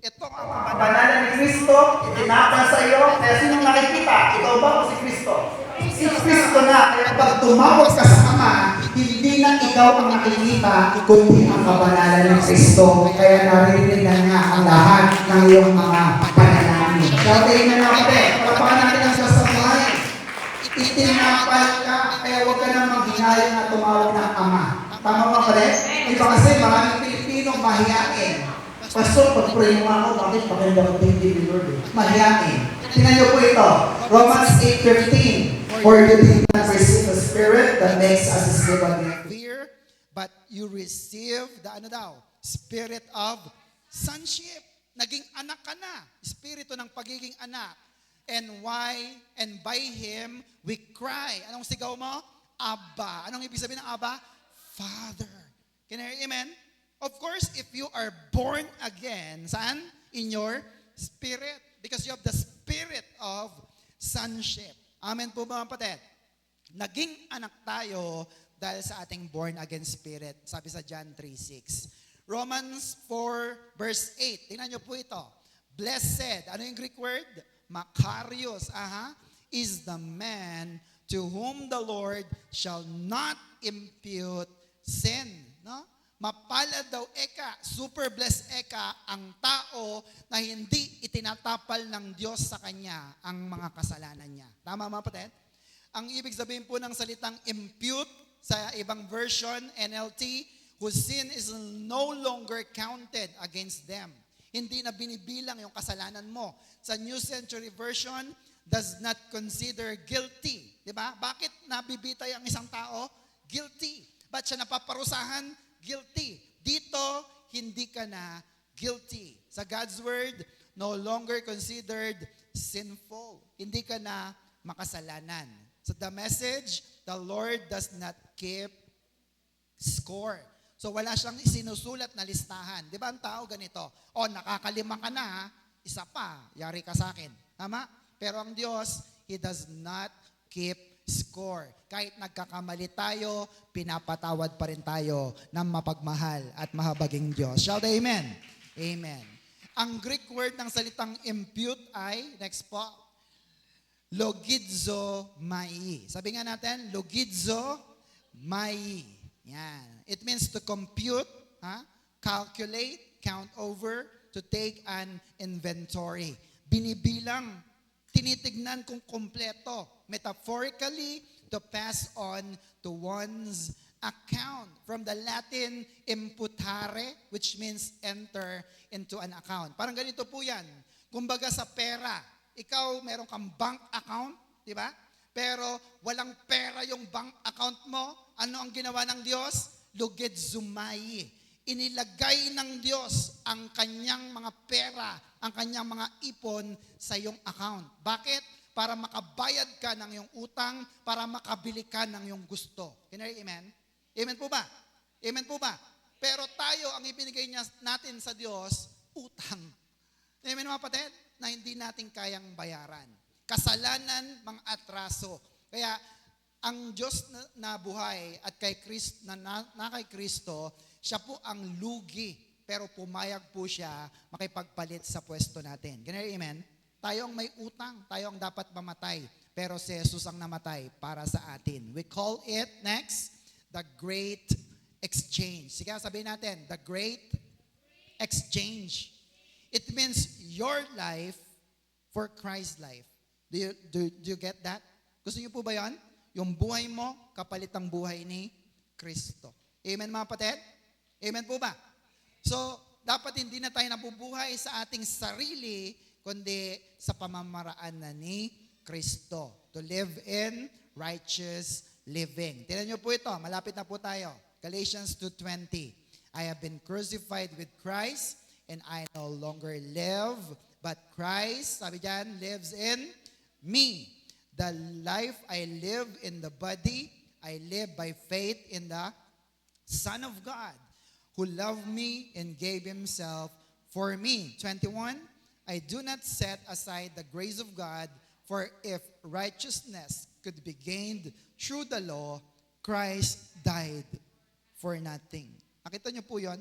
Kabanalan ni Kristo, itinapal sa iyo, kaya sinong nakikita? Ikaw ba o si Kristo? Si Kristo na, kaya kapag tumawag ka sa Ama, hindi na ikaw ang nakikita, kundi ang kabanalan ni Kristo. Kaya naririnig na niya ang lahat ng iyong mga panalangin. Kaya tayo na natin, palapakan natin ang Diyos sa buhay. Itinapal ka, kaya huwag ka na maghinayang na tumawag ng Ama. Tama ba pala? Iba kasi maraming Pilipino mahiyain. Pastor, pag-pray mo ako, bakit pakinggan ko hindi ni Lord? Mahiyain. Tingnan niyo po ito. Romans 8:15. For you did not receive the Spirit that makes us slave again. fear, but you receive the spirit of sonship. Naging anak ka na. Espiritu ng pagiging anak. And by Him, we cry. Anong sigaw mo? Abba. Anong ibig sabihin ng Abba? Father. Can you hear amen? Of course, if you are born again, saan? In your spirit. Because you have the spirit of sonship. Amen po ba mga kapatid? Naging anak tayo dahil sa ating born again spirit. Sabi sa John 3:6. Romans 4 verse 8. Tingnan niyo po ito. Blessed. Ano yung Greek word? Makarios. Is the man to whom the Lord shall not impute sin. No? Mapalad daw super blessed ang tao na hindi itinatapal ng Diyos sa kanya ang mga kasalanan niya. Tama mga kapatid? Ang ibig sabihin po ng salitang impute sa ibang version, NLT, whose sin is no longer counted against them. Hindi na binibilang yung kasalanan mo. Sa New Century Version, does not consider guilty. Diba? Bakit nabibitay ang isang tao? Guilty. Ba't siya napaparusahan? Guilty. Dito, hindi ka na guilty. Sa God's Word, no longer considered sinful. Hindi ka na makasalanan. So the message, the Lord does not keep score. So wala siyang isinusulat na listahan. Di ba ang tao ganito? O nakakalima ka na, isa pa, yari ka sa akin. Tama? Pero ang Diyos, He does not keep score. Kahit nagkakamali tayo, pinapatawad pa rin tayo ng mapagmahal at mahabaging Diyos. Shout amen. Amen. Ang Greek word ng salitang impute ay, next po, logidzo mai. Sabi nga natin, logidzo mai. Yan. It means to compute, calculate, count over, to take an inventory. Binibilang, tinitignan kung kompleto. Metaphorically, to pass on to one's account. From the Latin, imputare, which means enter into an account. Parang ganito po yan. Kumbaga sa pera, ikaw meron kang bank account, di ba? Pero walang pera yung bank account mo. Ano ang ginawa ng Diyos? Lugedzumai. Inilagay ng Diyos ang kanyang mga pera, ang kanyang mga ipon sa iyong account. Bakit? Para makabayad ka ng iyong utang, para makabili ka ng iyong gusto. Can you hear amen? Amen po ba? Amen po ba? Pero tayo, ang ibinigay natin sa Diyos, utang. Amen mga kapatid? Na hindi natin kayang bayaran. Kasalanan, mga atraso. Kaya, ang Diyos na buhay at kay Kristo, na kay Kristo, siya po ang lugi. Pero pumayag po siya makipagpalit sa pwesto natin. Ganun, amen? Tayo ang may utang, tayo ang dapat mamatay. Pero si Jesus ang namatay para sa atin. We call it, next, the Great Exchange. Sige, sabihin natin, the Great Exchange. It means your life for Christ's life. Do you get that? Gusto niyo po ba yan? Yung buhay mo, kapalit ang buhay ni Kristo. Amen mga kapatid? Amen po ba? So, dapat hindi na tayo nabubuhay sa ating sarili, kundi sa pamamaraan na ni Kristo. To live in righteous living. Tingnan niyo po ito, malapit na po tayo. Galatians 2:20. I have been crucified with Christ, and I no longer live, but Christ, sabi diyan, lives in me. The life I live in the body, I live by faith in the Son of God, who loved me and gave himself for me. 21, I do not set aside the grace of God, for if righteousness could be gained through the law, Christ died for nothing. Nakita niyo po yun?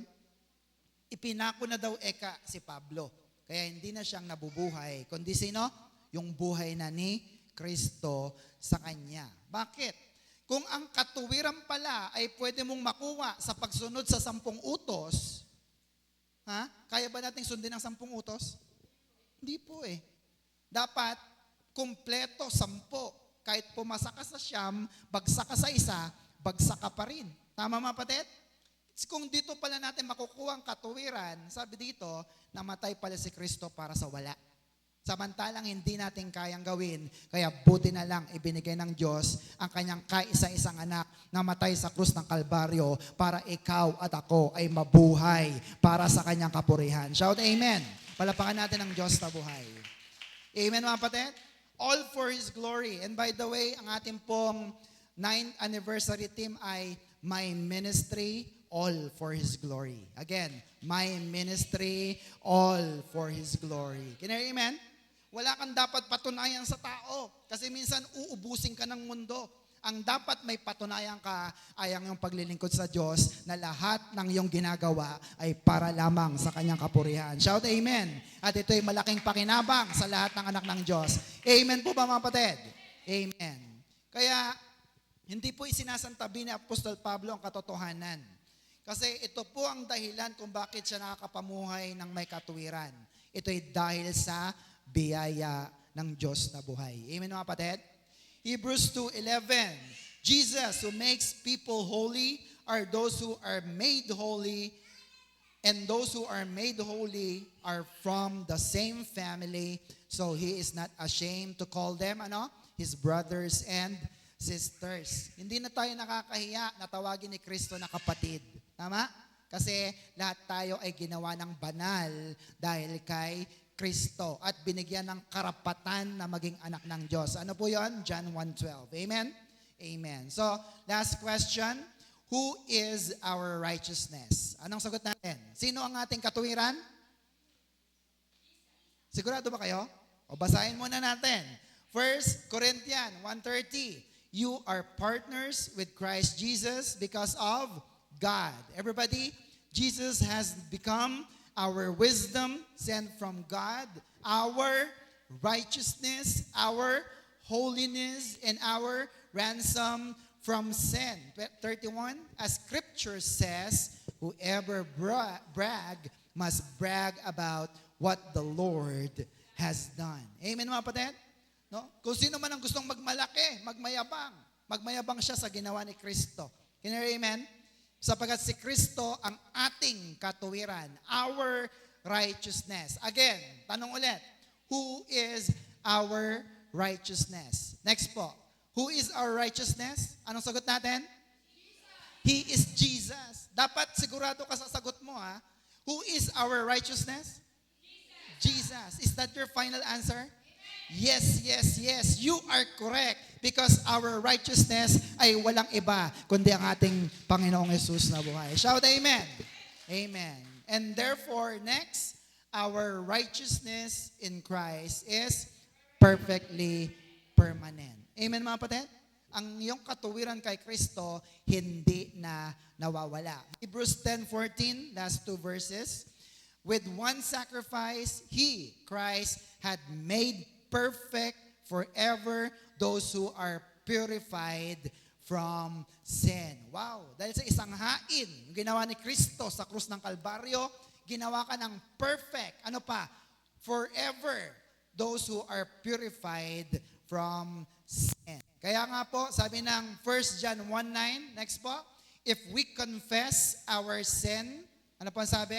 Ipinako na daw si Pablo. Kaya hindi na siyang nabubuhay. Kundi sino? Yung buhay na ni Kristo sa kanya. Bakit? Kung ang katuwiran pala ay pwede mong makuha sa pagsunod sa 10 utos, kaya ba nating sundin ang 10 utos? Hindi po eh. Dapat, kumpleto 10. Kahit pumasa ka sa 9, bagsak ka sa 1, bagsak ka pa rin. Tama mga kapatid? Kung dito pala natin makukuha ang katuwiran, sabi dito, namatay pala si Kristo para sa wala. Samantalang hindi natin kayang gawin, kaya buti na lang ibinigay ng Diyos ang kanyang kaisa-isang anak na matay sa krus ng Kalbaryo para ikaw at ako ay mabuhay para sa kanyang kapurihan. Shout amen. Palapakan natin ang Diyos na buhay. Amen mga kapatid? All for His glory. And by the way, ang ating pong 9th anniversary theme ay My Ministry, All for His glory. Again, my ministry, all for His glory. Can you amen? Wala kang dapat patunayan sa tao. Kasi minsan uubusin ka ng mundo. Ang dapat may patunayan ka ay ang iyong paglilingkod sa Diyos na lahat ng iyong ginagawa ay para lamang sa kanyang kapurihan. Shout amen. At ito ay malaking pakinabang sa lahat ng anak ng Diyos. Amen po ba mga kapatid? Amen. Kaya hindi po isinasantabi ni Apostol Pablo ang katotohanan. Kasi ito po ang dahilan kung bakit siya nakakapamuhay ng may katuwiran. Ito ay dahil sa biyaya ng Diyos na buhay. Amen mga kapatid? Hebrews 2:11. Jesus who makes people holy are those who are made holy, and those who are made holy are from the same family, so He is not ashamed to call them His brothers and sisters. Hindi na tayo nakakahiya na tawagin ni Kristo na kapatid. Tama? Kasi lahat tayo ay ginawa ng banal dahil kay Kristo at binigyan ng karapatan na maging anak ng Diyos. Ano po yon? John 1:12. Amen? Amen. So, last question. Who is our righteousness? Anong sagot natin? Sino ang ating katuwiran? Sigurado ba kayo? O basahin muna natin. 1 Corinthians 1:30. You are partners with Christ Jesus because of God. Everybody, Jesus has become our wisdom sent from God, our righteousness, our holiness, and our ransom from sin. 31, as Scripture says, whoever brag must brag about what the Lord has done. Amen mga kapatid? No? Kung sino man ang gustong magmalaki, magmayabang siya sa ginawa ni Kristo. Can you amen? Sapagat si Kristo ang ating katuwiran, our righteousness. Again, tanong ulit, who is our righteousness? Next po, who is our righteousness? Anong sagot natin? Jesus. He is Jesus. Dapat sigurado ka sa sagot mo Who is our righteousness? Jesus. Is that your final answer? Yes, yes, yes. You are correct. Because our righteousness ay walang iba, kundi ang ating Panginoong Jesus na buhay. Shout amen. Amen. And therefore, next, our righteousness in Christ is perfectly permanent. Amen mga kapatid? ang iyong katuwiran kay Kristo, hindi na nawawala. Hebrews 10:14, last two verses. With one sacrifice, He, Christ, had made perfect forever those who are purified from sin. Wow! Dahil sa isang hain, yung ginawa ni Kristo sa krus ng Kalbaryo, ginawa ka ng perfect. Ano pa? Forever. Those who are purified from sin. Kaya nga po, sabi ng 1 John 1:9, next po, if we confess our sin, ano po ang sabi?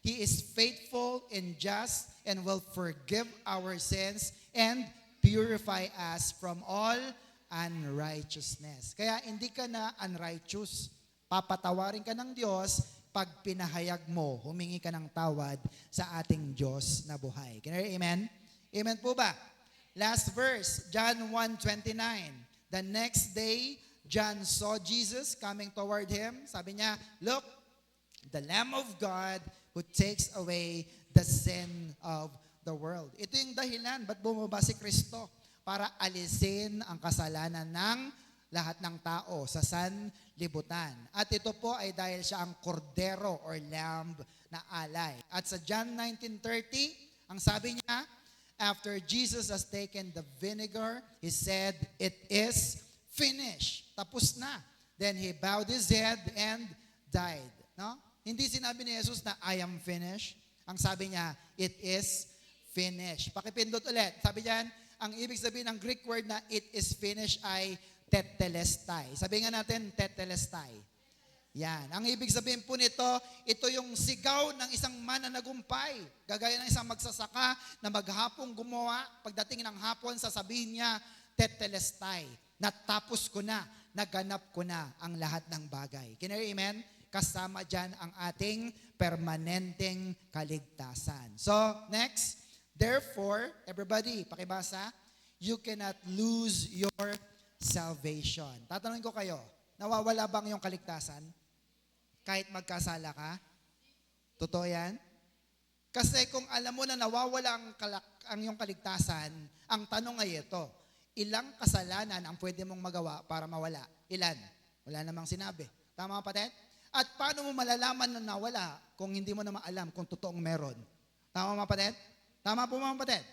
He is faithful and just and will forgive our sins and purify us from all unrighteousness. Kaya hindi ka na unrighteous. Papatawarin ka ng Diyos pag pinahayag mo, humingi ka ng tawad sa ating Diyos na buhay. Can you hear amen? Amen po ba? Last verse, John 1:29. The next day, John saw Jesus coming toward him. Sabi niya, look, the Lamb of God who takes away the sin of the world. Ito yung dahilan, ba't bumaba si Kristo? Para alisin ang kasalanan ng lahat ng tao sa sanlibutan. At ito po ay dahil siya ang kordero or lamb na alay. At sa John 19:30, ang sabi niya, after Jesus has taken the vinegar, He said, it is finished. Tapos na. Then He bowed His head and died. No? Hindi sinabi ni Jesus na I am finished. Ang sabi niya, it is finished. Pakipindot ulit. Sabi niyan, ang ibig sabihin ng Greek word na it is finished ay tetelestai. Sabihin nga natin, tetelestai. Yan. Ang ibig sabihin po nito, ito yung sigaw ng isang mananagumpay. Gagaya ng isang magsasaka na maghapong gumawa. Pagdating ng hapon, sasabihin niya, tetelestai. Natapos ko na, naganap ko na ang lahat ng bagay. Can you hear amen? Kasama dyan ang ating permanenteng kaligtasan. So, next. Therefore, everybody, pakibasa, you cannot lose your salvation. Tatanungin ko kayo, nawawala bang yung kaligtasan? Kahit magkasala ka? Totoo yan? Kasi kung alam mo na nawawala ang iyong kaligtasan, ang tanong ay ito, ilang kasalanan ang pwede mong magawa para mawala? Ilan? Wala namang sinabi. Tama kapatid? At paano mo malalaman na nawala kung hindi mo naman alam kung totoong meron? Tama kapatid? Tama po mga kapatid.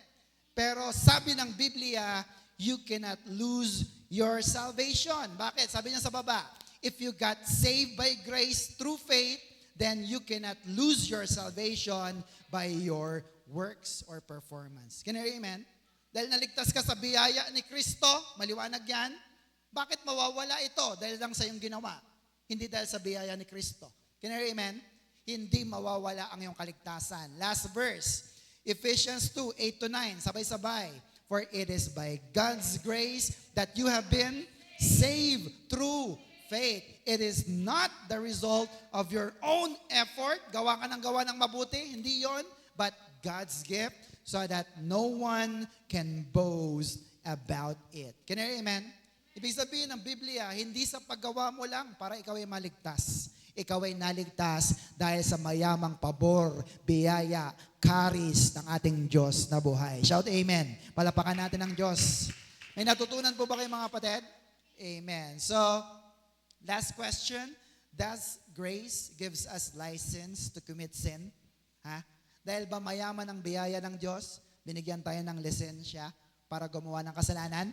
Pero sabi ng Biblia, you cannot lose your salvation. Bakit? Sabi niya sa baba, if you got saved by grace through faith, then you cannot lose your salvation by your works or performance. Can you hear amen? Dahil naligtas ka sa biyaya ni Kristo, maliwanag yan, bakit mawawala ito? Dahil lang sa iyong ginawa. Hindi dahil sa biyaya ni Kristo. Can you hear amen? Hindi mawawala ang iyong kaligtasan. Last verse, Ephesians 2:8-9, sabay-sabay. For it is by God's grace that you have been saved through faith. It is not the result of your own effort. Gawa ka ng gawa ng mabuti, hindi yon, but God's gift so that no one can boast about it. Can you hear amen? Ibig sabihin ng Biblia, hindi sa paggawa mo lang para ikaw ay maligtas. Ikaw ay naligtas dahil sa mayamang pabor, biyaya, karis ng ating Diyos na buhay. Shout amen. Palapakan natin ang Diyos. May natutunan po ba kayo mga kapatid? Amen. So, last question. Does grace gives us license to commit sin? Ha? Dahil ba mayaman ang biyaya ng Diyos, binigyan tayo ng lisensya para gumawa ng kasalanan?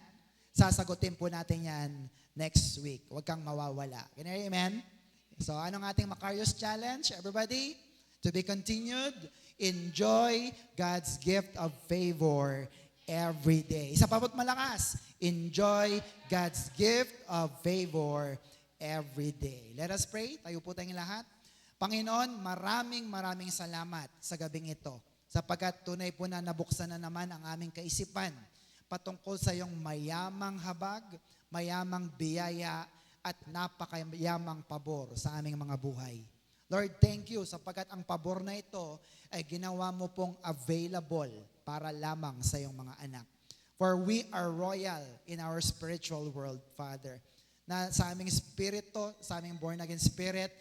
Sasagutin po natin yan next week. Huwag kang mawawala. Can you hear amen? So, anong ating Macarius Challenge? Everybody, to be continued, enjoy God's gift of favor every day. Isa pa po't malakas, enjoy God's gift of favor every day. Let us pray. Tayo po tayong lahat. Panginoon, maraming salamat sa gabing ito sapagkat tunay po na nabuksan na naman ang aming kaisipan patungkol sa iyong mayamang habag, mayamang biyaya, at napakayamang pabor sa aming mga buhay. Lord, thank you sapagkat ang pabor na ito ay ginawa mo pong available para lamang sa iyong mga anak. For we are royal in our spiritual world, Father. Na sa aming spirito, sa aming born again spirit,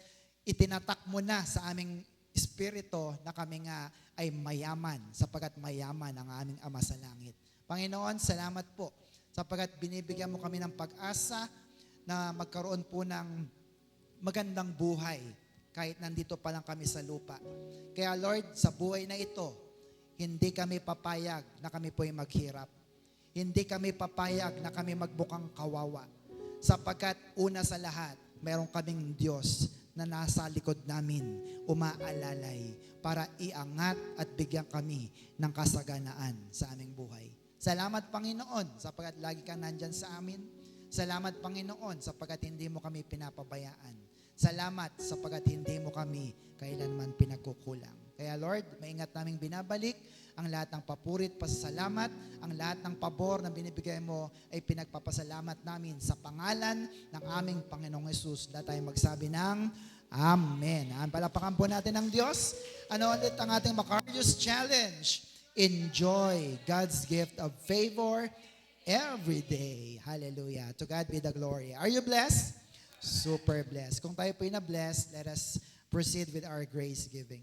itinatak mo na sa aming spirito na kami nga ay mayaman sapagkat mayaman ang aming Ama sa langit. Panginoon, salamat po Sapagat binibigyan mo kami ng pag-asa na magkaroon po ng magandang buhay kahit nandito pa lang kami sa lupa. Kaya Lord, sa buhay na ito, hindi kami papayag na kami po ay maghirap. Hindi kami papayag na kami magbukang kawawa. Sapagkat una sa lahat, meron kaming Diyos na nasa likod namin, umaalalay para iangat at bigyan kami ng kasaganaan sa aming buhay. Salamat Panginoon sapagkat lagi kang nandyan sa amin. Salamat Panginoon sapagkat hindi mo kami pinapabayaan. Salamat sapagkat hindi mo kami kailanman pinagkukulang. Kaya Lord, maingat naming binabalik ang lahat ng papurit, pasasalamat, ang lahat ng pabor na binibigay mo ay pinagpapasalamat namin sa pangalan ng aming Panginoong Hesus. Lahat tayo magsabi ng Amen. Palapakan po natin ang Diyos. Ano ulit ang ating Macarius Challenge? Enjoy God's gift of favor every day. Hallelujah. To God be the glory. Are you blessed? Super blessed. Kung tayo po na blessed, let us proceed with our grace giving.